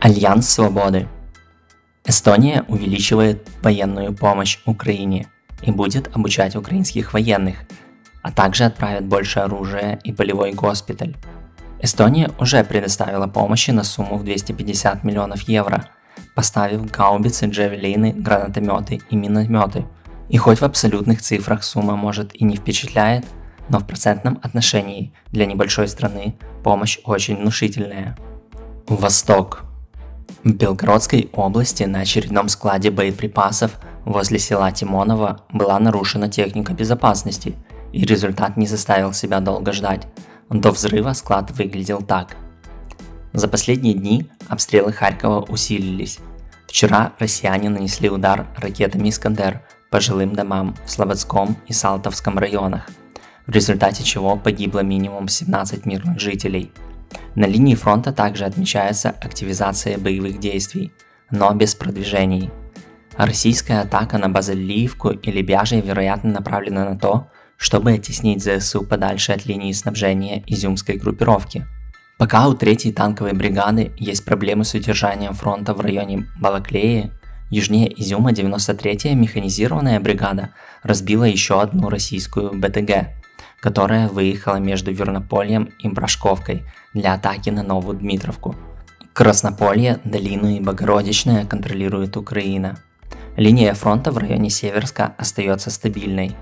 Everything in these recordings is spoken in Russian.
Альянс Свободы. Эстония увеличивает военную помощь Украине и будет обучать украинских военных, а также отправит больше оружия и полевой госпиталь. Эстония уже предоставила помощи на сумму в 250 миллионов евро, поставив гаубицы, джавелины, гранатометы и минометы. И хоть в абсолютных цифрах сумма может и не впечатляет, но в процентном отношении для небольшой страны помощь очень внушительная. Восток. В Белгородской области на очередном складе боеприпасов возле села Тимоново была нарушена техника безопасности, и результат не заставил себя долго ждать. До взрыва склад выглядел так. За последние дни обстрелы Харькова усилились. Вчера россияне нанесли удар ракетами «Искандер» по жилым домам в Слободском и Салтовском районах, в результате чего погибло минимум 17 мирных жителей. На линии фронта также отмечается активизация боевых действий, но без продвижений. Российская атака на Базилиевку и Лебяжье вероятно направлена на то, чтобы оттеснить ЗСУ подальше от линии снабжения изюмской группировки. Пока у 3-й танковой бригады есть проблемы с удержанием фронта в районе Балаклеи, южнее Изюма 93-я механизированная бригада разбила еще одну российскую БТГ, которая выехала между Вернопольем и Брашковкой для атаки на Новую Дмитровку. Краснополье, Долину и Богородичное контролирует Украина. Линия фронта в районе Северска остается стабильной.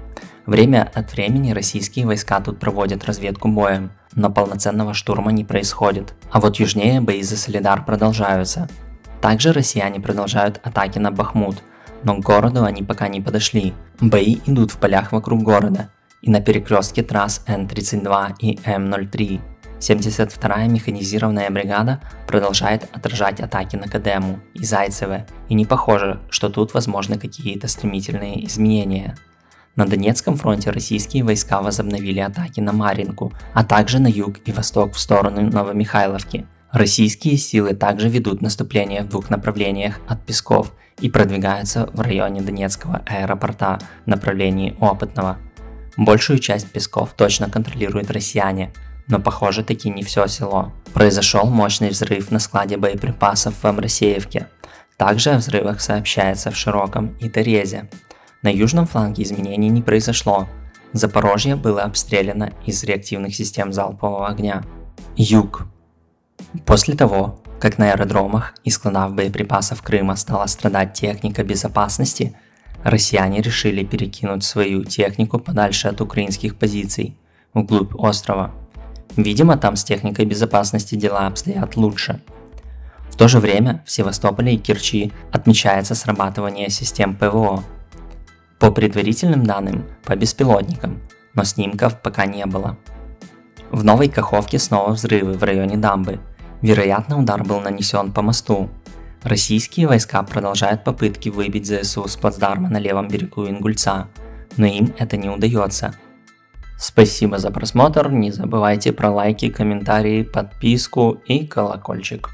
Время от времени российские войска тут проводят разведку боем, но полноценного штурма не происходит. А вот южнее бои за Солидар продолжаются. Также россияне продолжают атаки на Бахмут, но к городу они пока не подошли. Бои идут в полях вокруг города и на перекрестке трасс Н-32 и М-03. 72-я механизированная бригада продолжает отражать атаки на Кадему и Зайцеве, и не похоже, что тут возможны какие-то стремительные изменения. На Донецком фронте российские войска возобновили атаки на Марьинку, а также на юг и восток в сторону Новомихайловки. Российские силы также ведут наступление в двух направлениях от Песков и продвигаются в районе Донецкого аэропорта в направлении Опытного. Большую часть Песков точно контролируют россияне, но похоже таки не все село. Произошел мощный взрыв на складе боеприпасов в Амросеевке. Также о взрывах сообщается в Широком и Терезе. На южном фланге изменений не произошло. Запорожье было обстреляно из реактивных систем залпового огня. Юг. После того, как на аэродромах и складах боеприпасов Крыма стала страдать техника безопасности, россияне решили перекинуть свою технику подальше от украинских позиций, вглубь острова. Видимо, там с техникой безопасности дела обстоят лучше. В то же время в Севастополе и Керчи отмечается срабатывание систем ПВО. По предварительным данным, по беспилотникам, но снимков пока не было. В Новой Каховке снова взрывы в районе дамбы. Вероятно, удар был нанесен по мосту. Российские войска продолжают попытки выбить ЗСУ с плацдарма на левом берегу Ингульца, но им это не удается. Спасибо за просмотр, не забывайте про лайки, комментарии, подписку и колокольчик.